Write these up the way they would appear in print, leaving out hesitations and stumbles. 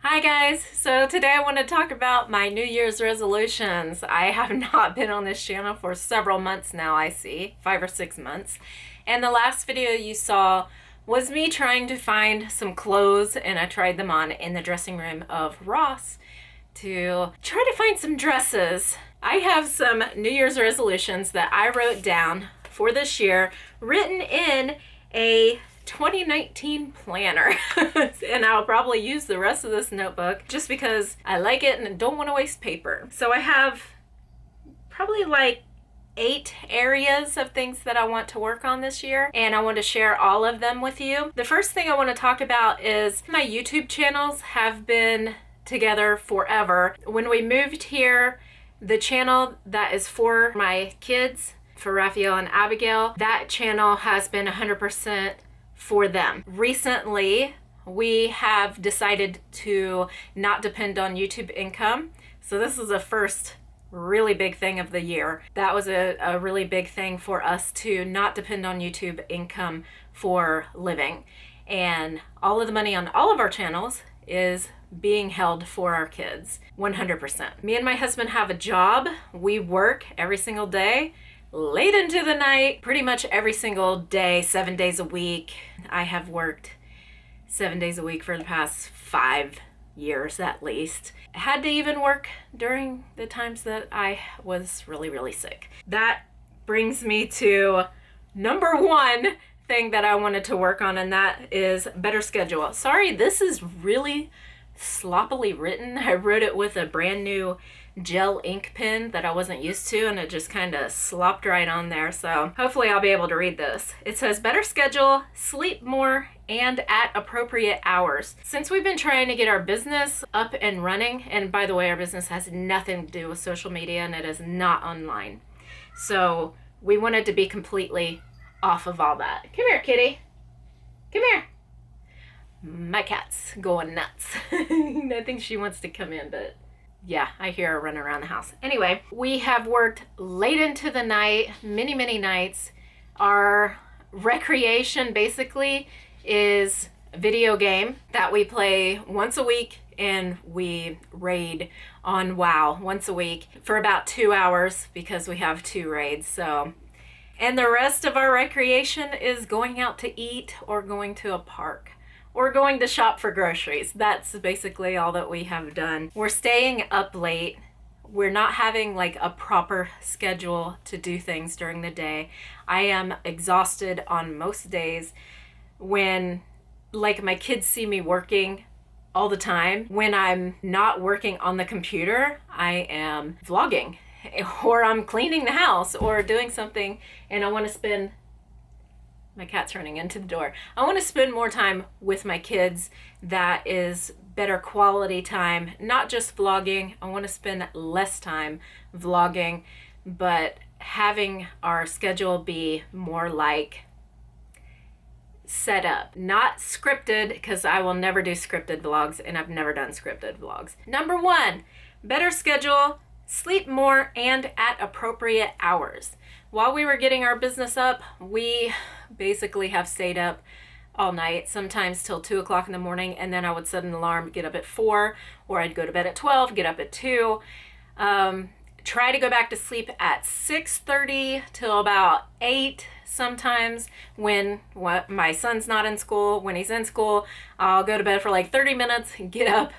Hi guys, so today I want to talk about my New Year's resolutions. I have not been on this channel for several months now, I see, 5 or 6 months. And the last video you saw was me trying to find some clothes, and I tried them on in the dressing room of Ross to try to find some dresses. I have some New Year's resolutions that I wrote down for this year, written in a 2019 planner. And I'll probably use the rest of this notebook just because I like it and don't want to waste paper. So I have probably like 8 areas of things that I want to work on this year, and I want to share all of them with you. The first thing I want to talk about is my YouTube channels have been together forever. When we moved here, the channel that is for my kids, for Raphael and Abigail, that channel has been 100% for them. Recently, we have decided to not depend on YouTube income. So this is the first really big thing of the year. That was a really big thing for us to not depend on YouTube income for living. And all of the money on all of our channels is being held for our kids, 100%. Me and my husband have a job. We work every single day, late into the night, pretty much every single day, 7 days a week. I have worked 7 days a week for the past 5 years at least. I had to even work during the times that I was really, really sick. That brings me to number one thing that I wanted to work on, and that is better schedule. Sorry, this is really sloppily written. I wrote it with a brand new gel ink pen that I wasn't used to, and it just kind of slopped right on there. So hopefully I'll be able to read this. It says better schedule, sleep more, and at appropriate hours. Since we've been trying to get our business up and running, and by the way, our business has nothing to do with social media and it is not online. So we wanted to be completely off of all that. Come here, kitty. Come here. My cat's going nuts. I think she wants to come in, but yeah, I hear her running around the house. Anyway, we have worked late into the night, many, many nights. Our recreation basically is a video game that we play once a week, and we raid on WoW once a week for about 2 hours because we have 2 raids. So, and the rest of our recreation is going out to eat or going to a park or going to shop for groceries. That's basically all that we have done. We're staying up late. We're not having like a proper schedule to do things during the day. I am exhausted on most days when like my kids see me working all the time. When I'm not working on the computer, I am vlogging or I'm cleaning the house or doing something, and I want to spend, my cat's running into the door. I want to spend more time with my kids that is better quality time, not just vlogging. I want to spend less time vlogging, but having our schedule be more like set up, not scripted, because I will never do scripted vlogs, and I've never done scripted vlogs. Number one, better schedule, sleep more, and at appropriate hours. While we were getting our business up, we basically have stayed up all night, sometimes till 2 o'clock in the morning, and then I would set an alarm, get up at 4, or I'd go to bed at 12, get up at 2. Try to go back to sleep at 6:30 till about 8 sometimes when my son's not in school. When he's in school, I'll go to bed for like 30 minutes, get up,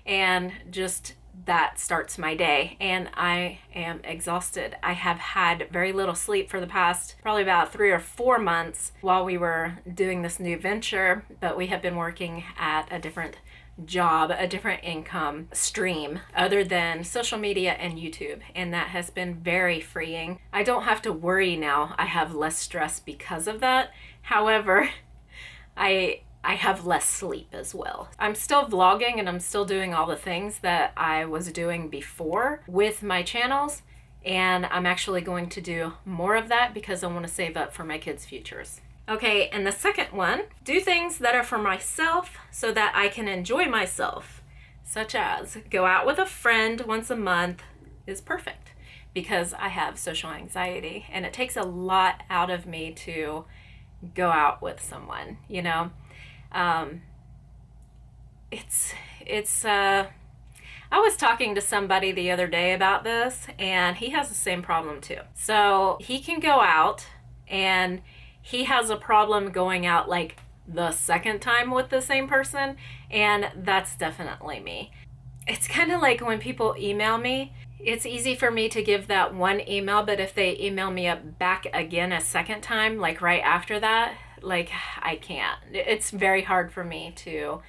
and just that starts my day, and I am exhausted. I have had very little sleep for the past probably about 3 or 4 months while we were doing this new venture, but we have been working at a different job, a different income stream other than social media and YouTube, and that has been very freeing. I don't have to worry now. I have less stress because of that. However, I have less sleep as well. I'm still vlogging and I'm still doing all the things that I was doing before with my channels, and I'm actually going to do more of that because I want to save up for my kids' futures. Okay, and the second one, do things that are for myself so that I can enjoy myself, such as go out with a friend once a month is perfect because I have social anxiety, and it takes a lot out of me to go out with someone, you know. it's I was talking to somebody the other day about this, and he has the same problem too. So he can go out, and he has a problem going out like the second time with the same person, and that's definitely me. It's kind of like when people email me, it's easy for me to give that one email, but if they email me up back again a second time, like right after that, like I can't. It's very hard for me to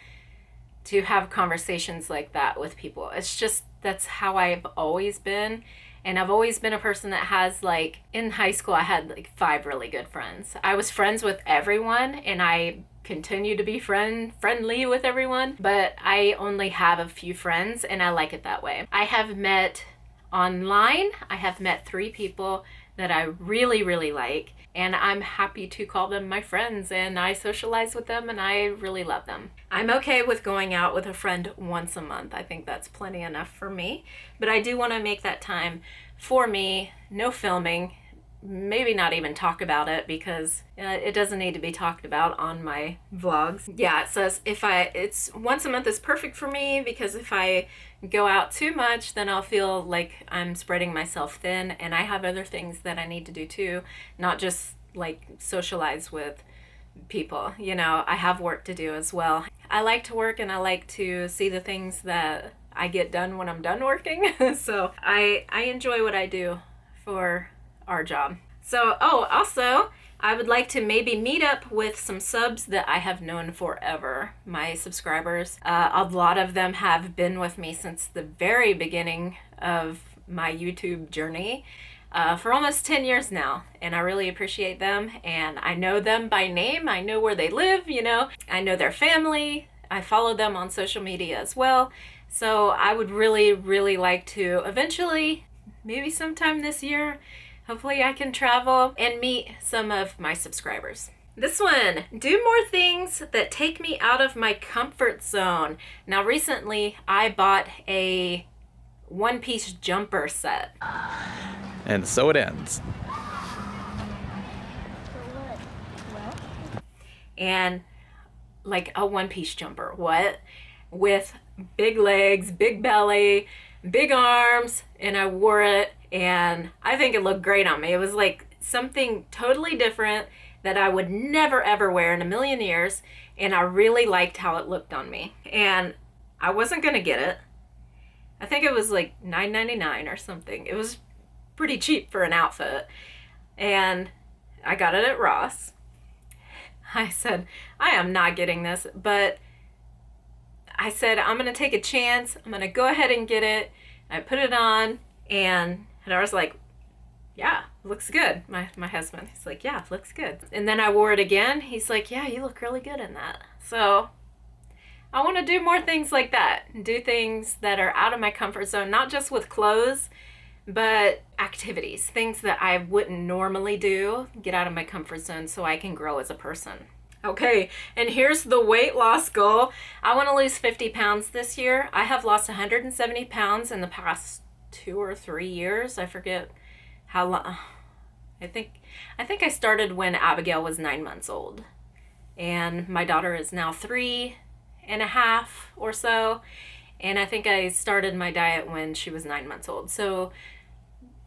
have conversations like that with people. It's just, that's how I've always been. And I've always been a person that has, like, in high school, I had like 5 really good friends. I was friends with everyone, and I continue to be friendly with everyone, but I only have a few friends, and I like it that way. I have met online, I have met 3 people that I really, really like, and I'm happy to call them my friends, and I socialize with them, and I really love them. I'm okay with going out with a friend once a month. I think that's plenty enough for me, but I do want to make that time for me. No filming, maybe not even talk about it, because it doesn't need to be talked about on my vlogs. Yeah, it says it's once a month is perfect for me, because if I go out too much, then I'll feel like I'm spreading myself thin, and I have other things that I need to do too, not just like socialize with people. You know, I have work to do as well. I like to work, and I like to see the things that I get done when I'm done working. So I enjoy what I do for our job. So, also, I would like to maybe meet up with some subs that I have known forever, my subscribers. A lot of them have been with me since the very beginning of my YouTube journey, for almost 10 years now, and I really appreciate them, and I know them by name. I know where they live, you know, I know their family. I follow them on social media as well. So I would really, really like to eventually, maybe sometime this year, hopefully I can travel and meet some of my subscribers. This one, do more things that take me out of my comfort zone. Now recently I bought a one-piece jumper set. And so it ends. And like a one-piece jumper, what? With big legs, big belly, big arms, and I wore it, and I think it looked great on me. It was like something totally different that I would never ever wear in a million years, and I really liked how it looked on me. And I wasn't gonna get it. I think it was like $9.99 or something. It was pretty cheap for an outfit, and I got it at Ross. I said, I am not getting this, but I said, I'm gonna take a chance. I'm gonna go ahead and get it. I put it on, and I was like, yeah, looks good. My husband, he's like, yeah, looks good. And then I wore it again. He's like, yeah, you look really good in that. So I want to do more things like that. Do things that are out of my comfort zone, not just with clothes, but activities, things that I wouldn't normally do. Get out of my comfort zone so I can grow as a person. Okay, and here's the weight loss goal. I want to lose 50 pounds this year. I have lost 170 pounds in the past 2 or 3 years. I forget how long. I think I started when Abigail was 9 months old, and my daughter is now 3.5 or so, and I think I started my diet when she was 9 months old. So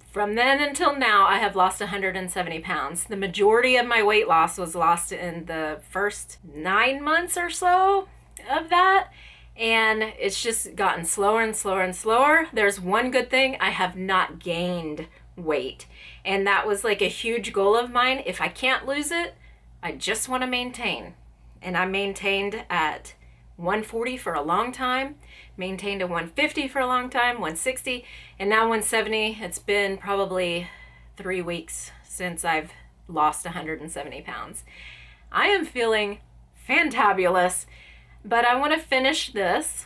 from then until now, I have lost 170 pounds. The majority of my weight loss was lost in the first 9 months or so of that. And it's just gotten slower and slower and slower. There's one good thing, I have not gained weight. And that was like a huge goal of mine. If I can't lose it, I just want to maintain. And I maintained at 140 for a long time, maintained at 150 for a long time, 160, and now 170. It's been probably 3 weeks since I've lost 170 pounds. I am feeling fantabulous, but I want to finish this.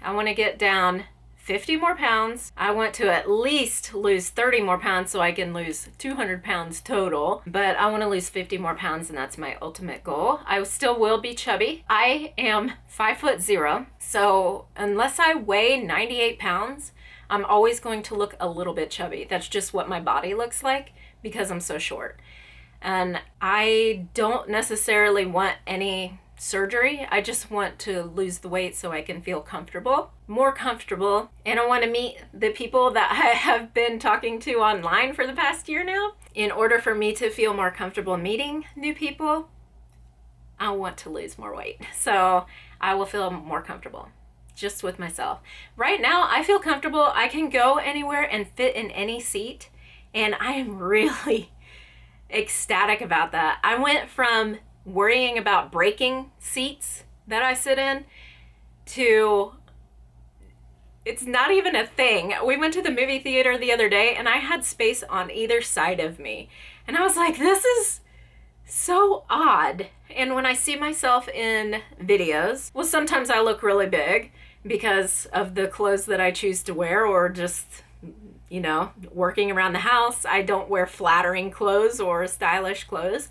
I want to get down 50 more pounds. I want to at least lose 30 more pounds so I can lose 200 pounds total, but I want to lose 50 more pounds, and that's my ultimate goal. I still will be chubby. I am 5'0", so unless I weigh 98 pounds, I'm always going to look a little bit chubby. That's just what my body looks like because I'm so short. And I don't necessarily want any surgery. I just want to lose the weight so I can feel comfortable, more comfortable. And I want to meet the people that I have been talking to online for the past year now. In order for me to feel more comfortable meeting new people, I want to lose more weight. So I will feel more comfortable just with myself. Right now, I feel comfortable. I can go anywhere and fit in any seat. And I am really ecstatic about that. I went from worrying about breaking seats that I sit in to it's not even a thing. We went to the movie theater the other day and I had space on either side of me. And I was like, this is so odd. And when I see myself in videos, well, sometimes I look really big because of the clothes that I choose to wear, or just, you know, working around the house. I don't wear flattering clothes or stylish clothes.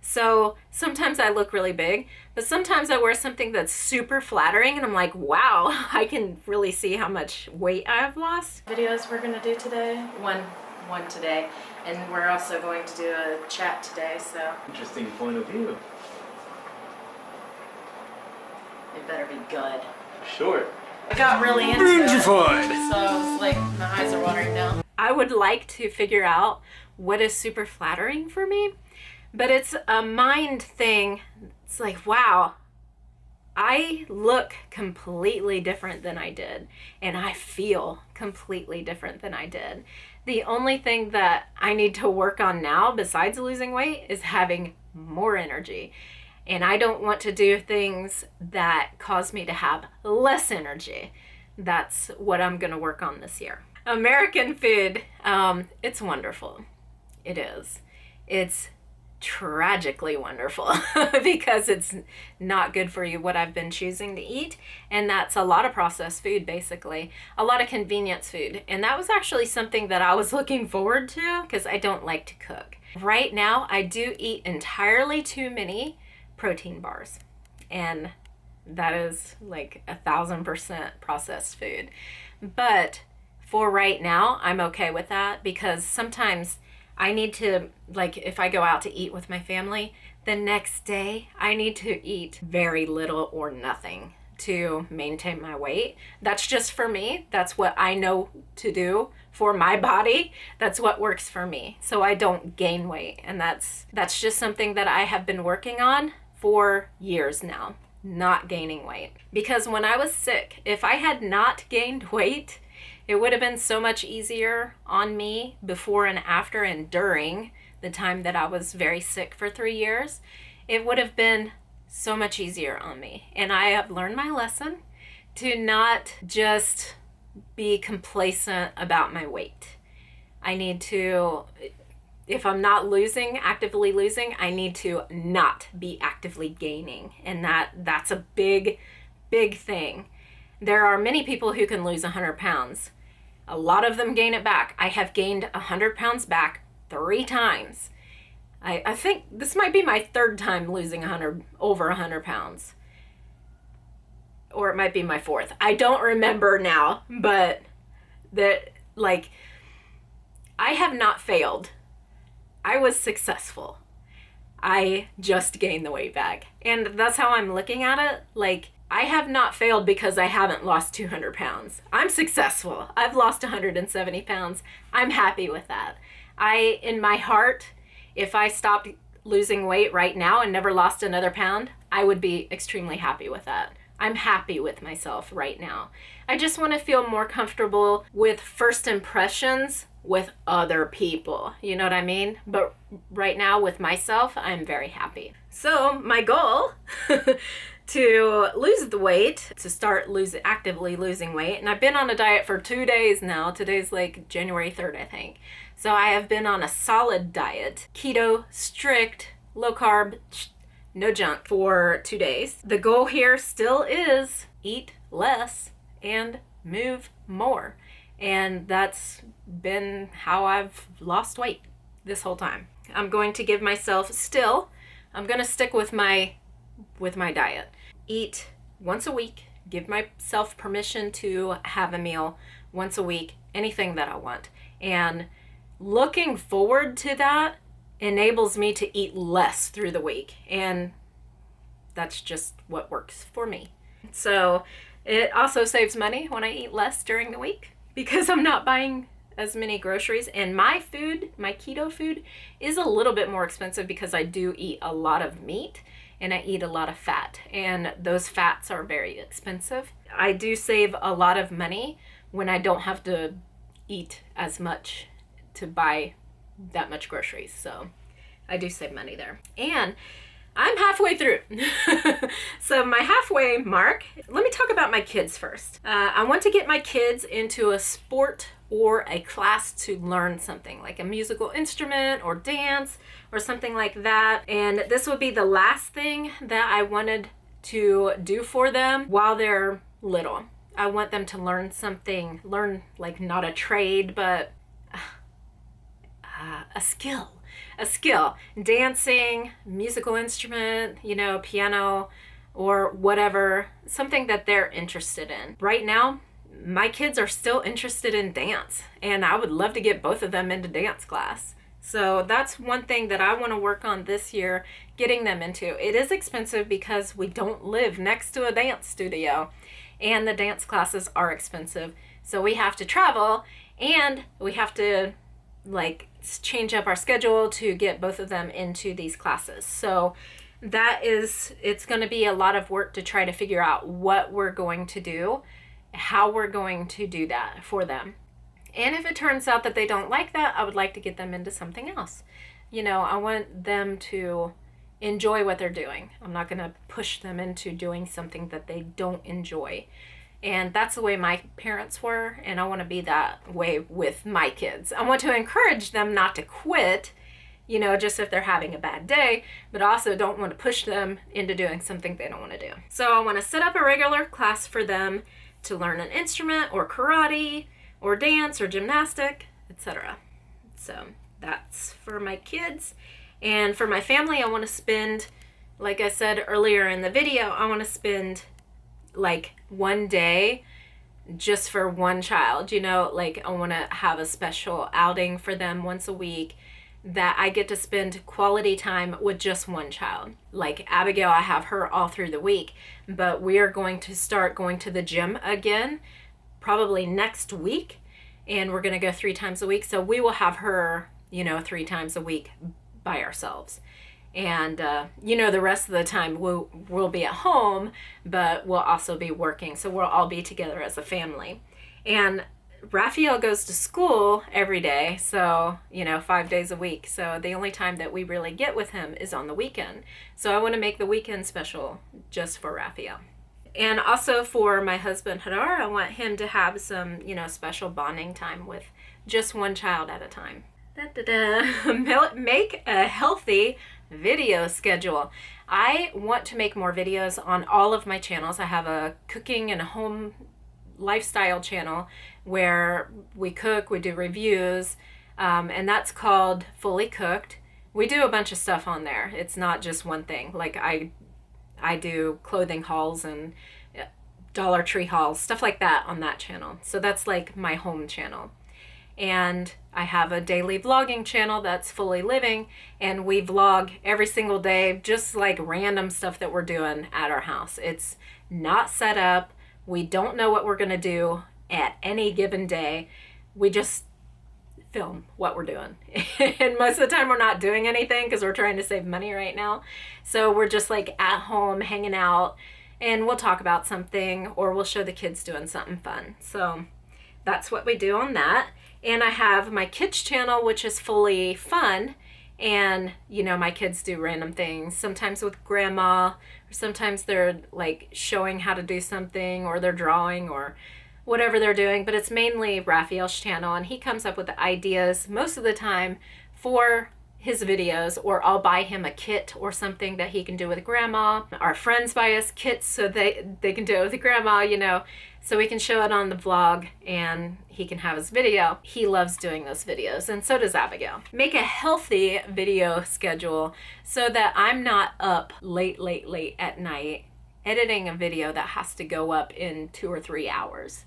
So sometimes I look really big, but sometimes I wear something that's super flattering and I'm like, wow, I can really see how much weight I've lost. Videos we're gonna do today, one today, and we're also going to do a chat today, so. Interesting point of view. It better be good. For sure. I got really into it, so it's like my eyes are watering now. I would like to figure out what is super flattering for me. But it's a mind thing. It's like, wow, I look completely different than I did. And I feel completely different than I did. The only thing that I need to work on now, besides losing weight, is having more energy. And I don't want to do things that cause me to have less energy. That's what I'm going to work on this year. American food, it's wonderful. It is. It's tragically wonderful because it's not good for you what I've been choosing to eat, and that's a lot of processed food, basically a lot of convenience food. And that was actually something that I was looking forward to because I don't like to cook. Right now I do eat entirely too many protein bars, and that is like 1,000% processed food. But for right now I'm okay with that, because sometimes I need to, like, if I go out to eat with my family, the next day I need to eat very little or nothing to maintain my weight. That's just for me. That's what I know to do for my body. That's what works for me, so I don't gain weight. And that's just something that I have been working on for years now, not gaining weight. Because when I was sick, if I had not gained weight, it would have been so much easier on me before and after and during the time that I was very sick for 3 years. It would have been so much easier on me. And I have learned my lesson to not just be complacent about my weight. I need to, if I'm not actively losing, I need to not be actively gaining. And that's a big, big thing. There are many people who can lose 100 pounds. A lot of them gain it back. I have gained 100 pounds back 3 times. I think this might be my 3rd time losing over 100 pounds. Or it might be my 4th. I don't remember now, but I have not failed. I was successful. I just gained the weight back. And that's how I'm looking at it. Like, I have not failed because I haven't lost 200 pounds. I'm successful. I've lost 170 pounds. I'm happy with that. In my heart, if I stopped losing weight right now and never lost another pound, I would be extremely happy with that. I'm happy with myself right now. I just want to feel more comfortable with first impressions with other people. You know what I mean? But right now with myself, I'm very happy. So my goal to lose the weight, to start actively losing weight. And I've been on a diet for 2 days now. Today's like January 3rd, I think. So I have been on a solid diet, keto, strict, low carb, no junk for 2 days. The goal here still is eat less and move more. And that's been how I've lost weight this whole time. I'm going to give myself I'm going to stick with my diet. Eat once a week, give myself permission to have a meal once a week, anything that I want. And looking forward to that enables me to eat less through the week. And that's just what works for me. So it also saves money when I eat less during the week because I'm not buying as many groceries. And my food, my keto food, is a little bit more expensive because I do eat a lot of meat and I eat a lot of fat, and those fats are very expensive. I do save a lot of money when I don't have to eat as much to buy that much groceries. So I do save money there. And I'm halfway through. So my halfway mark, let me talk about my kids first. I want to get my kids into a sport or a class to learn something, like a musical instrument or dance or something like that. And this would be the last thing that I wanted to do for them while they're little. I want them to learn something, like not a trade, but a skill. Dancing, musical instrument, piano or whatever, something that they're interested in. Right now, my kids are still interested in dance, and I would love to get both of them into dance class. So that's one thing that I want to work on this year, getting them into. It is expensive because we don't live next to a dance studio, and the dance classes are expensive. So we have to travel, and we have to change up our schedule to get both of them into these classes. So it's going to be a lot of work to try to figure out what we're going to do, how we're going to do that for them. And if it turns out that they don't like that, I would like to get them into something else. I want them to enjoy what they're doing. I'm not going to push them into doing something that they don't enjoy. And that's the way my parents were, and I want to be that way with my kids. I want to encourage them not to quit, just if they're having a bad day, but also don't want to push them into doing something they don't want to do. So I want to set up a regular class for them to learn an instrument or karate or dance or gymnastic, etc. So that's for my kids. And for my family, I want to spend, like I said earlier in the video, I want to spend one day just for one child. I want to have a special outing for them once a week that I get to spend quality time with just one child. Like Abigail, I have her all through the week, but we are going to start going to the gym again probably next week, and we're going to go 3 times a week. So we will have her, 3 times a week by ourselves. And, the rest of the time we'll be at home, but we'll also be working. So we'll all be together as a family. And Raphael goes to school every day, so, 5 days a week. So the only time that we really get with him is on the weekend. So I want to make the weekend special just for Raphael. And also for my husband, Hadar, I want him to have some, special bonding time with just one child at a time. Make a healthy video schedule. I want to make more videos on all of my channels. I have a cooking and home lifestyle channel where we cook, we do reviews, and that's called Fully Cooked. We do a bunch of stuff on there. It's not just one thing. Like I do clothing hauls and Dollar Tree hauls, stuff like that on that channel. So that's like my home channel. And I have a daily vlogging channel that's Fully Living, and we vlog every single day, just like random stuff that we're doing at our house. It's not set up. We don't know what we're going to do at any given day. We just film what we're doing. And most of the time we're not doing anything because we're trying to save money right now. So we're just like at home hanging out, and we'll talk about something, or we'll show the kids doing something fun. So that's what we do on that. And I have my kids channel, which is Fully Fun. And, my kids do random things, sometimes with grandma, or sometimes they're like showing how to do something, or they're drawing, or whatever they're doing. But it's mainly Raphael's channel, and he comes up with the ideas most of the time for his videos, or I'll buy him a kit or something that he can do with grandma. Our friends buy us kits so they can do it with grandma, so we can show it on the vlog and he can have his video. He loves doing those videos, and so does Abigail. Make a healthy video schedule so that I'm not up late at night editing a video that has to go up in 2 or 3 hours.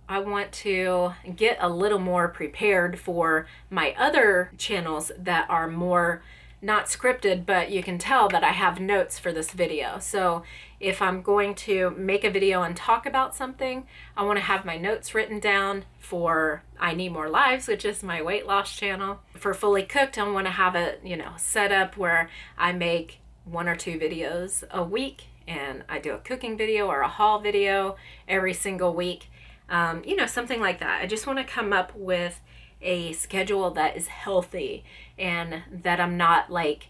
I want to get a little more prepared for my other channels that are more not scripted, but you can tell that I have notes for this video. So if I'm going to make a video and talk about something, I want to have my notes written down. For Ineedmorelives, which is my weight loss channel. For Fully Cooked, I want to have it, set up where I make 1 or 2 videos a week, and I do a cooking video or a haul video every single week. Something like that. I just want to come up with a schedule that is healthy and that I'm not like,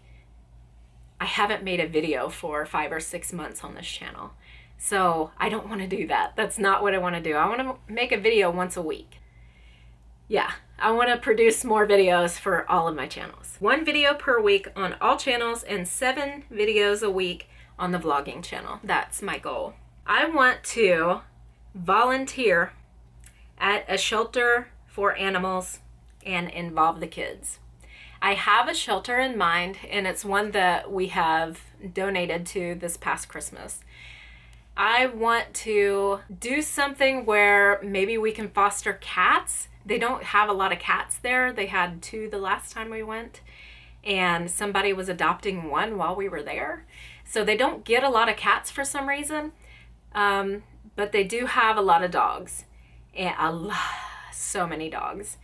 I haven't made a video for 5 or 6 months on this channel. So I don't want to do that. That's not what I want to do. I want to make a video once a week. Yeah, I want to produce more videos for all of my channels. 1 video per week on all channels and 7 videos a week on the vlogging channel. That's my goal. I want to volunteer at a shelter for animals and involve the kids. I have a shelter in mind, and it's one that we have donated to this past Christmas. I want to do something where maybe we can foster cats. They don't have a lot of cats there. They had 2 the last time we went, and somebody was adopting 1 while we were there. So they don't get a lot of cats for some reason, but they do have a lot of dogs, and so many dogs.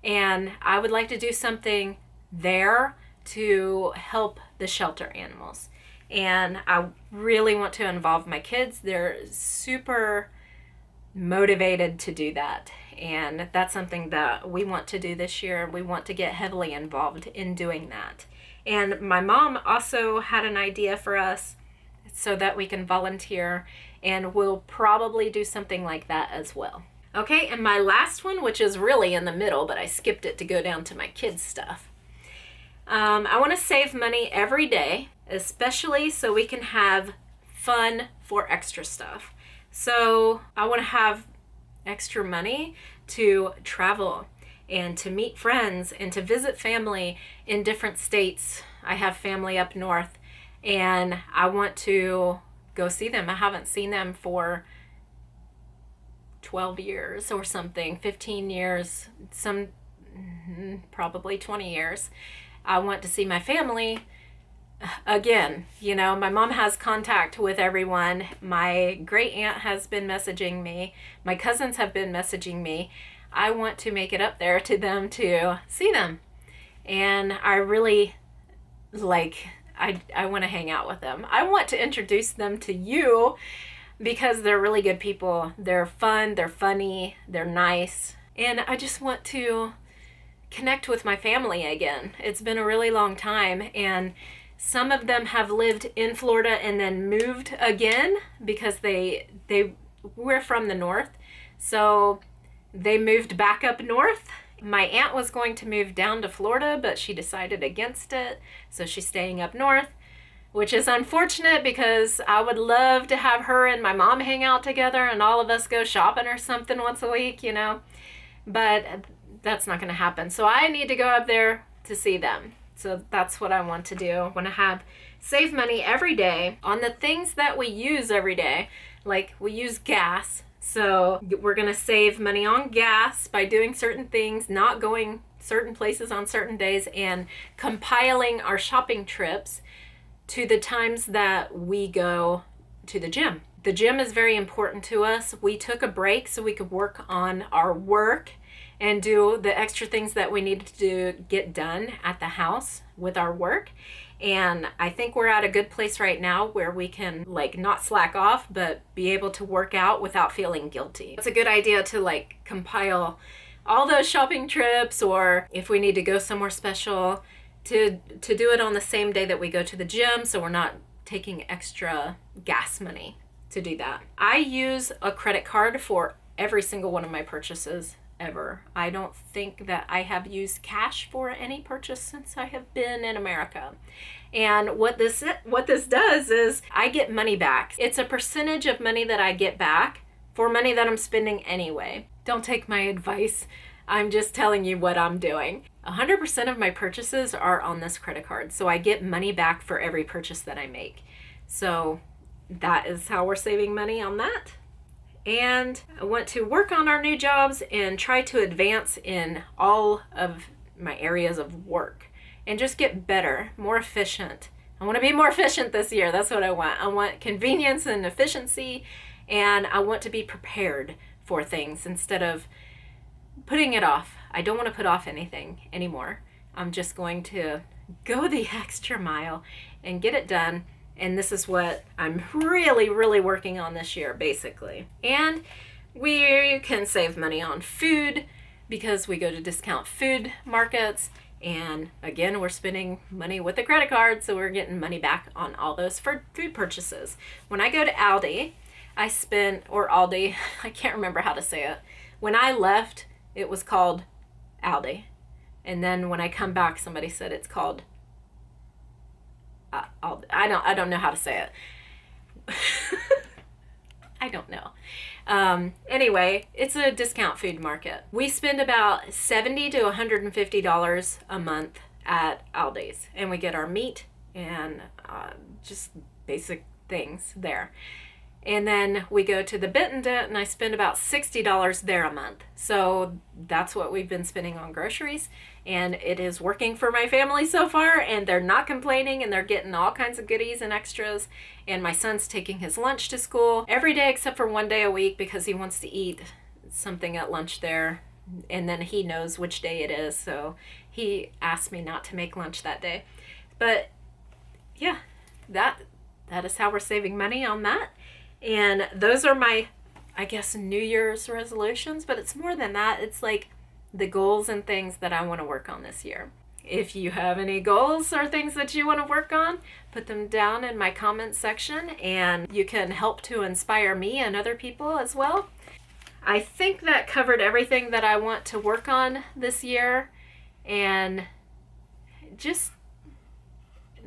And I would like to do something there to help the shelter animals. And I really want to involve my kids. They're super motivated to do that. And that's something that we want to do this year. We want to get heavily involved in doing that. And my mom also had an idea for us so that we can volunteer, and we'll probably do something like that as well. Okay, and my last one, which is really in the middle, but I skipped it to go down to my kids' stuff. I want to save money every day, especially so we can have fun for extra stuff. So I want to have extra money to travel and to meet friends and to visit family in different states. I have family up north, and I want to go see them. I haven't seen them for 12 years or something, 15 years, probably 20 years. I want to see my family again. My mom has contact with everyone. My great aunt has been messaging me. My cousins have been messaging me. I want to make it up there to them to see them. And I really I want to hang out with them. I want to introduce them to you because they're really good people. They're fun, they're funny, they're nice. And I just want to connect with my family again. It's been a really long time, and some of them have lived in Florida and then moved again because they were from the north. So they moved back up north. My aunt was going to move down to Florida, but she decided against it. So she's staying up north, which is unfortunate because I would love to have her and my mom hang out together and all of us go shopping or something once a week, But that's not going to happen. So I need to go up there to see them. So that's what I want to do. I want to save money every day on the things that we use every day. Like we use gas. So we're going to save money on gas by doing certain things, not going certain places on certain days, and compiling our shopping trips to the times that we go to the gym. The gym is very important to us. We took a break so we could work on our work and do the extra things that we needed to get done at the house with our work. And I think we're at a good place right now where we can not slack off, but be able to work out without feeling guilty. It's a good idea to compile all those shopping trips, or if we need to go somewhere special, to do it on the same day that we go to the gym, so we're not taking extra gas money to do that. I use a credit card for every single one of my purchases ever. I don't think that I have used cash for any purchase since I have been in America. And what this does is I get money back. It's a percentage of money that I get back for money that I'm spending anyway. Don't take my advice. I'm just telling you what I'm doing. 100% of my purchases are on this credit card, so I get money back for every purchase that I make. So that is how we're saving money on that. And I want to work on our new jobs and try to advance in all of my areas of work. and just get better, more efficient. I want to be more efficient this year. That's what I want. I want convenience and efficiency, and I want to be prepared for things instead of putting it off. I don't want to put off anything anymore. I'm just going to go the extra mile and get it done. And this is what I'm really, really working on this year, basically. And we can save money on food because we go to discount food markets. And again, we're spending money with a credit card, so we're getting money back on all those for food purchases. When I go to Aldi, or Aldi, I can't remember how to say it. When I left, it was called Aldi. And then when I come back, somebody said it's called Aldi. I don't know how to say it. I don't know. Anyway, it's a discount food market. We spend about $70 to $150 a month at Aldi's, and we get our meat and just basic things there. And then we go to the Bit and Dent, and I spend about $60 there a month. So that's what we've been spending on groceries, and it is working for my family so far, and they're not complaining, and they're getting all kinds of goodies and extras. And my son's taking his lunch to school every day except for one day a week because he wants to eat something at lunch there, and then he knows which day it is, so he asked me not to make lunch that day. But yeah, that is how we're saving money on that. And those are my, I guess, New Year's resolutions, but it's more than that. It's like the goals and things that I want to work on this year. If you have any goals or things that you want to work on, put them down in my comments section, and you can help to inspire me and other people as well. I think that covered everything that I want to work on this year, and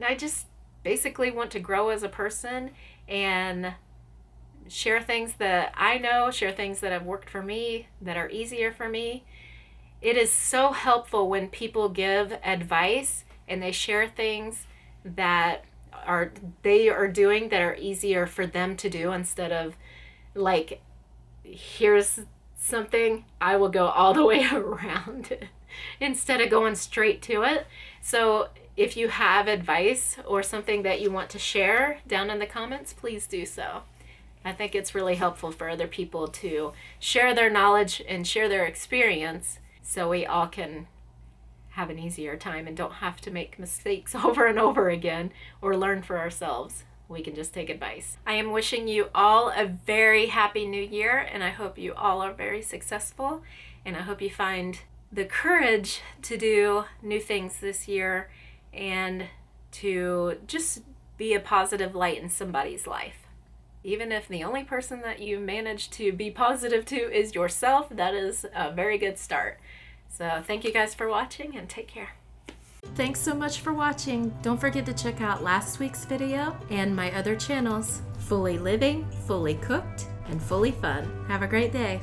I just basically want to grow as a person and share things that I know, share things that have worked for me, that are easier for me. It is so helpful when people give advice and they share things that they are doing that are easier for them to do, instead of like, here's something, I will go all the way around it instead of going straight to it. So if you have advice or something that you want to share down in the comments, please do so. I think it's really helpful for other people to share their knowledge and share their experience, so we all can have an easier time and don't have to make mistakes over and over again or learn for ourselves. We can just take advice. I am wishing you all a very happy new year, and I hope you all are very successful, and I hope you find the courage to do new things this year and to just be a positive light in somebody's life. Even if the only person that you manage to be positive to is yourself, that is a very good start. So thank you guys for watching, and take care. Thanks so much for watching. Don't forget to check out last week's video and my other channels, Fully Living, Fully Cooked, and Fully Fun. Have a great day.